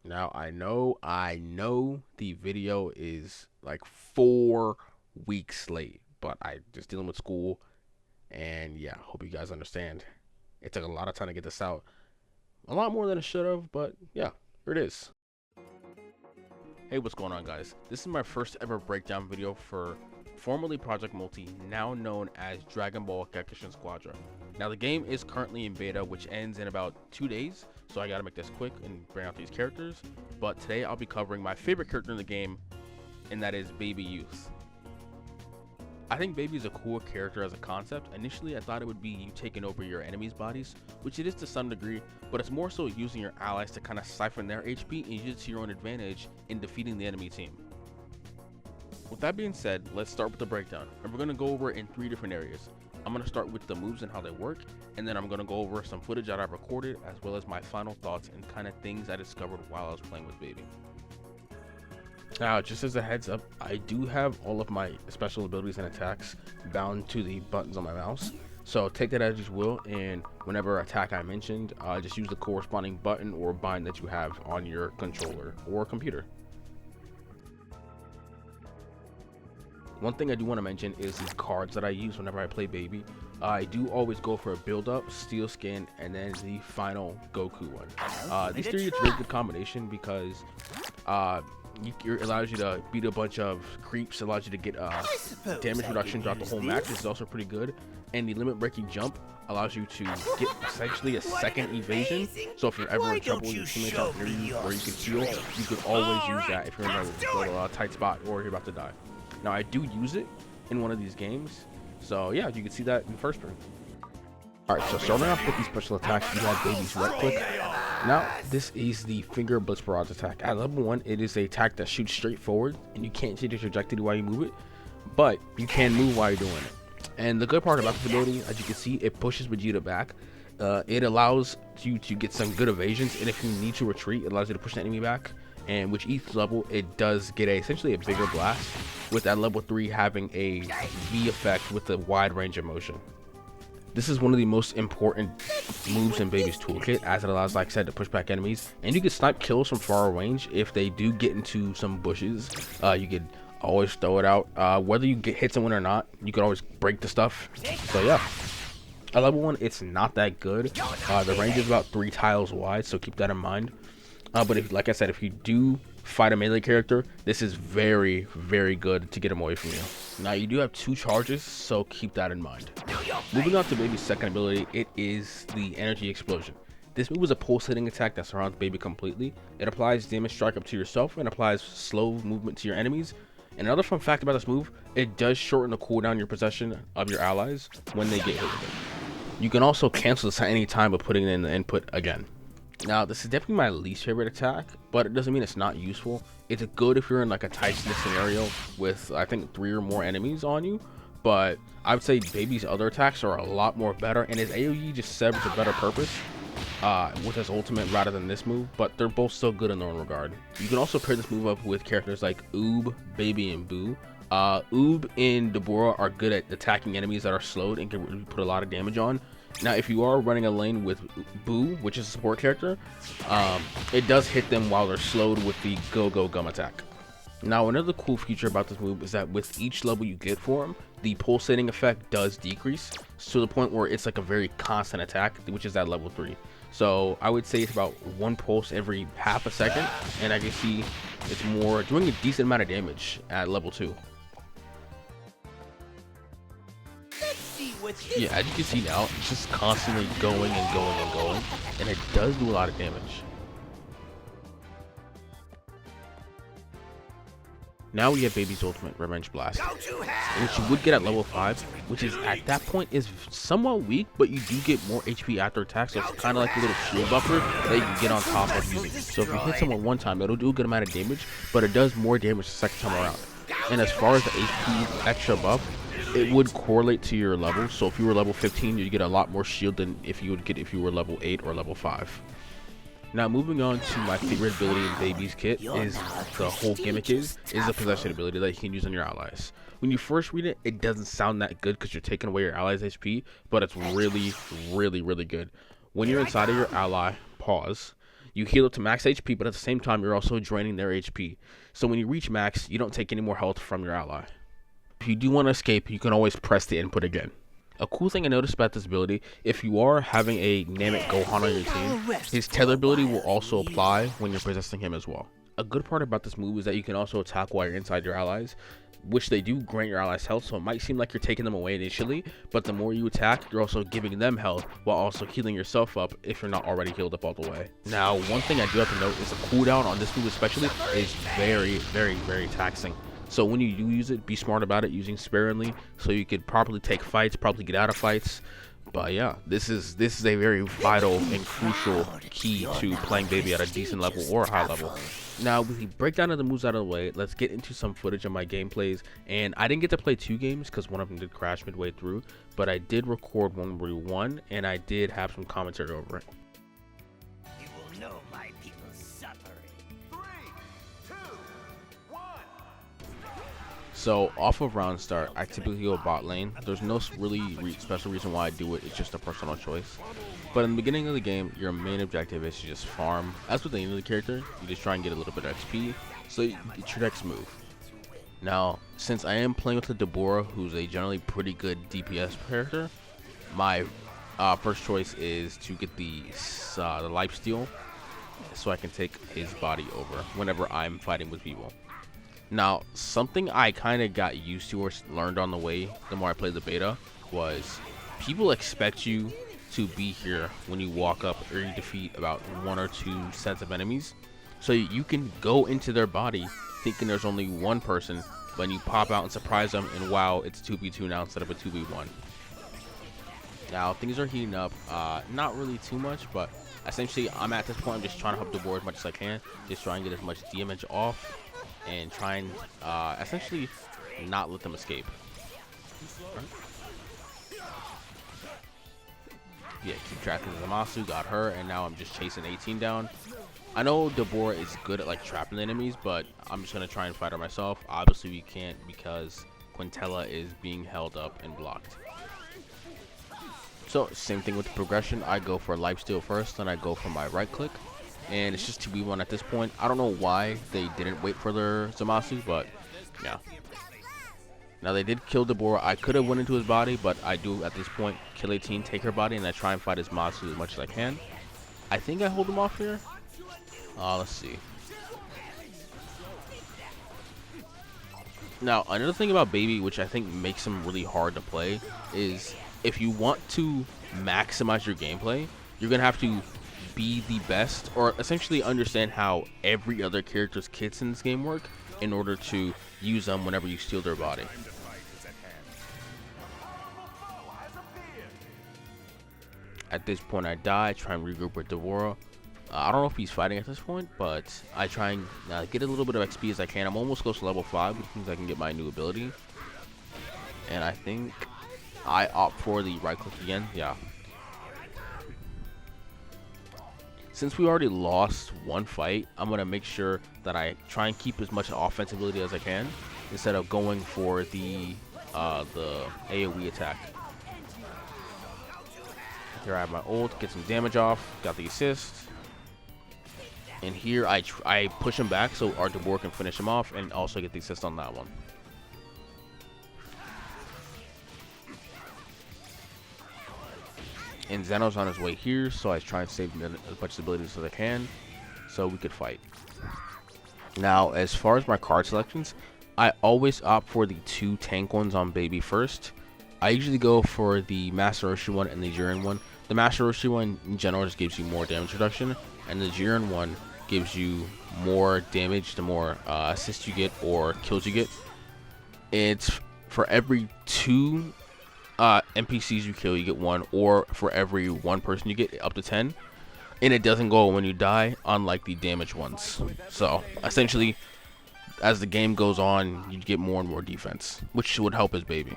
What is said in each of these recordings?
Now I know the video is like 4 weeks late, but I just dealing with school and yeah, hope you guys understand. It took a lot of time to get this out. A lot more than it should have, but yeah, here it is. Hey, what's going on, guys? This is my first ever breakdown video for formerly Project Multi, now known as Dragon Ball Gekishin Squadra. Now the game is currently in beta, which ends in about 2 days, so I gotta make this quick and bring out these characters. But today I'll be covering my favorite character in the game, and that is Baby Youth. I think Baby is a cool character as a concept. Initially, I thought it would be you taking over your enemies' bodies, which it is to some degree, but it's more so using your allies to kind of siphon their HP and use it to your own advantage in defeating the enemy team. With that being said, let's start with the breakdown, and we're going to go over it in 3 different areas. I'm going to start with the moves and how they work, and then I'm going to go over some footage that I've recorded, as well as my final thoughts and kind of things I discovered while I was playing with Baby. Now, just as a heads up, I do have all of my special abilities and attacks bound to the buttons on my mouse. So take that as you will, and whenever attack I mentioned, just use the corresponding button or bind that you have on your controller or computer. One thing I do want to mention is these cards that I use whenever I play Baby. I do always go for a build up, steel skin, and then the final Goku one. These 3 it's a really good combination because it allows you to beat a bunch of creeps, allows you to get damage reduction throughout the whole match. This is also pretty good. And the limit breaking jump allows you to get essentially a second evasion. So if you're ever in trouble, your teammates are near you or you can heal, you could always use that if you're in a tight spot or you're about to die. Now I do use it in one of these games, so yeah, you can see that in the first turn. Alright, so starting off with these special attacks, you have Baby's right click. Now, this is the finger blitz barrage attack. At level 1, it is an attack that shoots straight forward, and you can't see the trajectory while you move it, but you can move while you're doing it. And the good part about this ability, as you can see, it pushes Vegeta back. It allows you to get some good evasions, and if you need to retreat, it allows you to push the enemy back. And with each level, it does get essentially a bigger blast, with that level 3 having a V effect with a wide range of motion. This is one of the most important moves in Baby's toolkit, as it allows, like I said, to push back enemies, and you can snipe kills from far range. If they do get into some bushes, you could always throw it out. Whether you hit someone or not, you could always break the stuff. So yeah, at level 1, it's not that good. The range is about 3 tiles wide, so keep that in mind. But if, like I said, if you do fight a melee character, this is very, very good to get him away from you. Now, you do have 2 charges, so keep that in mind. Moving on to Baby's second ability, it is the Energy Explosion. This move is a pulse-hitting attack that surrounds Baby completely. It applies damage strike up to yourself and applies slow movement to your enemies. And another fun fact about this move, it does shorten the cooldown in your possession of your allies when they get hit with it. You can also cancel this at any time by putting it in the input again. Now, this is definitely my least favorite attack, but it doesn't mean it's not useful. It's good if you're in like a tight scenario with, I think, 3 or more enemies on you, but I would say Baby's other attacks are a lot more better, and his AoE just serves a better purpose with his ultimate rather than this move, but they're both still good in their own regard. You can also pair this move up with characters like Oob, Baby, and Boo. Oob and Deborah are good at attacking enemies that are slowed and can really put a lot of damage on. Now, if you are running a lane with Boo, which is a support character, it does hit them while they're slowed with the Go-Go Gum attack. Now, another cool feature about this move is that with each level you get for him, the pulsating effect does decrease to the point where it's like a very constant attack, which is at level 3. So I would say it's about 1 pulse every half a second, and I can see it's doing a decent amount of damage at level 2. Yeah, as you can see now, it's just constantly going and going and going, and it does do a lot of damage. Now we have Baby's ultimate, Revenge Blast, which you would get at level 5, which is at that point is somewhat weak, but you do get more HP after attack, so it's kind of like a little shield buffer that you can get on top of using. So if you hit someone one time, it'll do a good amount of damage, but it does more damage the second time around. And as far as the HP extra buff, it would correlate to your level. So if you were level 15, you'd get a lot more shield than if you would get if you were level 8 or level 5. Now, moving on to my favorite ability in Baby's kit is the whole gimmick is a possession ability that you can use on your allies. When you first read it, it doesn't sound that good because you're taking away your allies' HP, but it's really, really, really good. When you're inside of your ally, pause, You heal up to max HP, but at the same time, you're also draining their HP. So when you reach max, you don't take any more health from your ally. If you do want to escape, you can always press the input again. A cool thing I noticed about this ability, if you are having a Namek Gohan on your team, his tether ability will also apply when you're possessing him as well. A good part about this move is that you can also attack while you're inside your allies, which they do grant your allies health, so it might seem like you're taking them away initially, but the more you attack, you're also giving them health while also healing yourself up if you're not already healed up all the way. Now, one thing I do have to note is the cooldown on this move especially is very taxing. So when you do use it, be smart about it, using sparingly so you could properly take fights, probably get out of fights. But yeah, this is a very vital and crucial key to playing baby at a decent level or a high level. Now, with the breakdown of the moves out of the way, let's get into some footage of my gameplays. And I didn't get to play 2 games because one of them did crash midway through, but I did record one where we won, and I did have some commentary over it. You will know my people's suffering. 3, 2, 1. So off of round start, I typically go bot lane. There's no really special reason why I do it. It's just a personal choice. But in the beginning of the game, your main objective is to just farm. As with any other character, you just try and get a little bit of XP, so you get your next move. Now, since I am playing with the Deborah, who's a generally pretty good DPS character, my first choice is to get the lifesteal, so I can take his body over whenever I'm fighting with people. Now, something I kind of got used to or learned on the way, the more I played the beta, was people expect you to be here when you walk up or you defeat about 1 or 2 sets of enemies. So you can go into their body thinking there's only one person, but you pop out and surprise them, and wow, it's 2v2 now instead of a 2v1. Now, things are heating up, not really too much, but essentially I'm at this point, I'm just trying to help the board as much as I can, just try and get as much damage off, and try and essentially not let them escape. Right. Yeah, keep track of Zamasu, got her, and now I'm just chasing 18 down. I know Deborah is good at like trapping enemies, but I'm just gonna try and fight her myself. Obviously we can't because Quintella is being held up and blocked. So same thing with the progression. I go for lifesteal first, then I go for my right click, and it's just 2v1 at this point. I don't know why they didn't wait for their Zamasu, but yeah. Now they did kill Deborah. I could have went into his body, but I do at this point kill 18, take her body, and I try and fight his Masu as much as I can. I think I hold him off here. Let's see. Now another thing about Baby, which I think makes him really hard to play, is if you want to maximize your gameplay, you're gonna have to be the best, or essentially understand how every other character's kits in this game work in order to use them whenever you steal their body. At this point I die, try and regroup with Devorah. I don't know if he's fighting at this point, but I try and get a little bit of XP as I can. I'm almost close to level 5, which means I can get my new ability. And I think I opt for the right click again, yeah. Since we already lost one fight, I'm going to make sure that I try and keep as much offensive ability as I can instead of going for the AoE attack. Here I have my ult, get some damage off, got the assist. And here I push him back so our Deborah can finish him off and also get the assist on that one. And Zeno's on his way here, so I try and save him as much abilities as I can so we could fight. Now, as far as my card selections, I always opt for the 2 tank ones on Baby first. I usually go for the Master Roshi one and the Jiren one. The Master Roshi one in general just gives you more damage reduction, and the Jiren one gives you more damage the more assists you get or kills you get. It's for every 2 NPCs you kill, you get 1, or for every 1 person you get up to 10, and it doesn't go when you die, unlike the damage ones. So essentially, as the game goes on, you get more and more defense, which would help his Baby.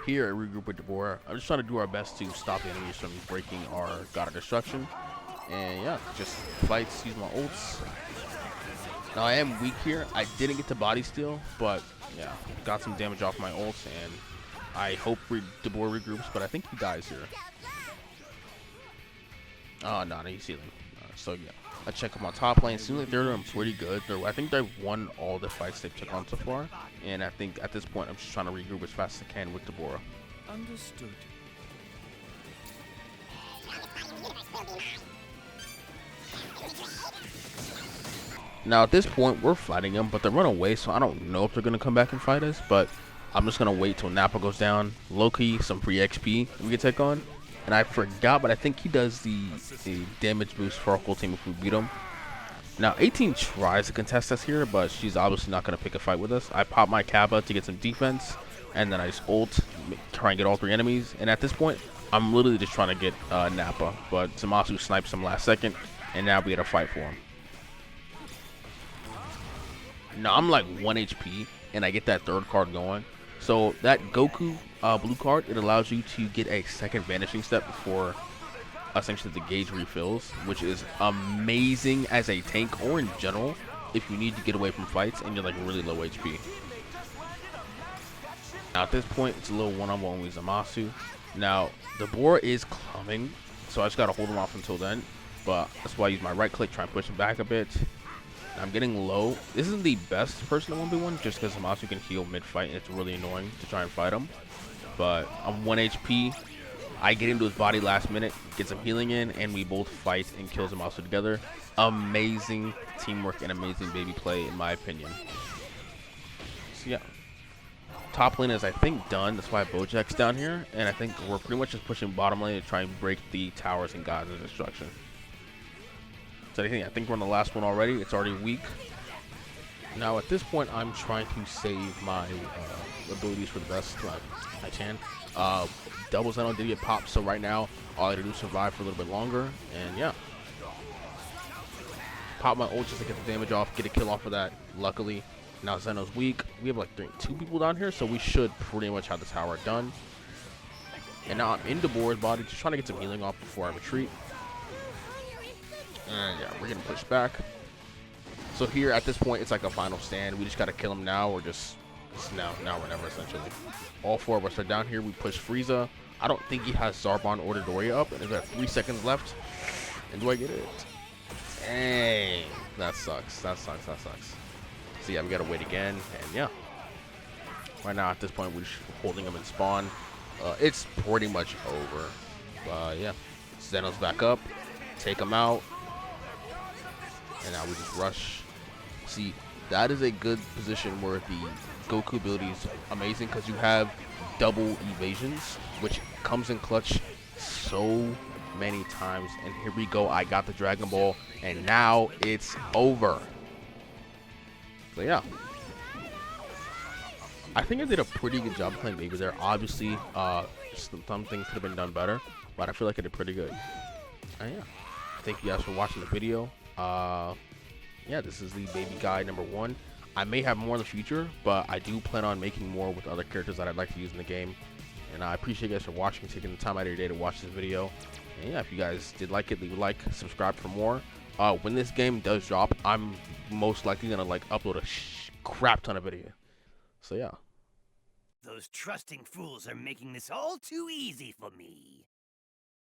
Here I regroup with Deborah. I'm just trying to do our best to stop the enemies from breaking our God of Destruction. And yeah, just fights, use my ults. Now I am weak here. I didn't get to body steal, but yeah, got some damage off my ults, and I hope De Boer regroups, but I think he dies here. Oh, no, he's healing. So yeah, I check them on top lane. Seems like they're doing pretty good. I think they've won all the fights they've took on so far, and I think at this point I'm just trying to regroup as fast as I can with De Boer. Understood. Now at this point we're fighting them, but they run away, so I don't know if they're gonna come back and fight us. But I'm just gonna wait till Nappa goes down. Loki, some free XP we can take on. And I forgot, but I think he does the damage boost for our whole team if we beat him. Now 18 tries to contest us here, but she's obviously not gonna pick a fight with us. I pop my Kappa to get some defense, and then I just ult, try and get all 3 enemies. And at this point, I'm literally just trying to get Nappa, but Zamasu snipes him last second, and now we had to fight for him. Now I'm like 1 HP, and I get that 3rd card going. So that Goku blue card, it allows you to get a 2nd vanishing step before essentially the gauge refills, which is amazing as a tank or in general if you need to get away from fights and you're like really low HP. Now at this point, it's a little one-on-one with Zamasu. Now the boar is coming, so I just gotta hold him off until then. But that's why I use my right click, try and push him back a bit. I'm getting low. This isn't the best person to 1v1 just because Zamasu can heal mid-fight and it's really annoying to try and fight him. But I'm 1 HP. I get into his body last minute, get some healing in, and we both fight and kill Zamasu together. Amazing teamwork and amazing baby play in my opinion. So yeah. Top lane is I think done. That's why Bojack's down here. And I think we're pretty much just pushing bottom lane to try and break the towers and gods of destruction. So I think we're on the last one already. It's already weak. Now at this point, I'm trying to save my abilities for the best I can. Double Zeno did get popped, so right now all I gotta do is survive for a little bit longer, and yeah. Pop my ult just to get the damage off, get a kill off of that. Luckily, now Zeno's weak. We have like 2 people down here, so we should pretty much have the tower done. And now I'm in De Boer's body, just trying to get some healing off before I retreat. And yeah, we're getting pushed back. So here at this point, it's like a final stand. We just gotta kill him now, or just now or never, essentially. All 4 of us are down here. We push Frieza. I don't think he has Zarbon or Dodoria up, and there's got 3 seconds left. And do I get it? Dang, that sucks. That sucks. So yeah, we gotta wait again, and yeah. Right now at this point, we're just holding him in spawn. It's pretty much over. Yeah, Zeno's back up. Take him out. And now we just rush. See, that is a good position where the Goku ability is amazing because you have double evasions, which comes in clutch so many times. And here we go. I got the Dragon Ball, and now it's over. So yeah, I think I did a pretty good job playing baby there. Obviously, some things could have been done better, but I feel like I did pretty good. And yeah, thank you guys for watching the video. Yeah, this is the baby guide number 1. I may have more in the future, but I do plan on making more with other characters that I'd like to use in the game. And I appreciate you guys for watching, taking the time out of your day to watch this video. And yeah, if you guys did like it, leave a like, subscribe for more. When this game does drop, I'm most likely gonna like upload a crap ton of video. So yeah. Those trusting fools are making this all too easy for me.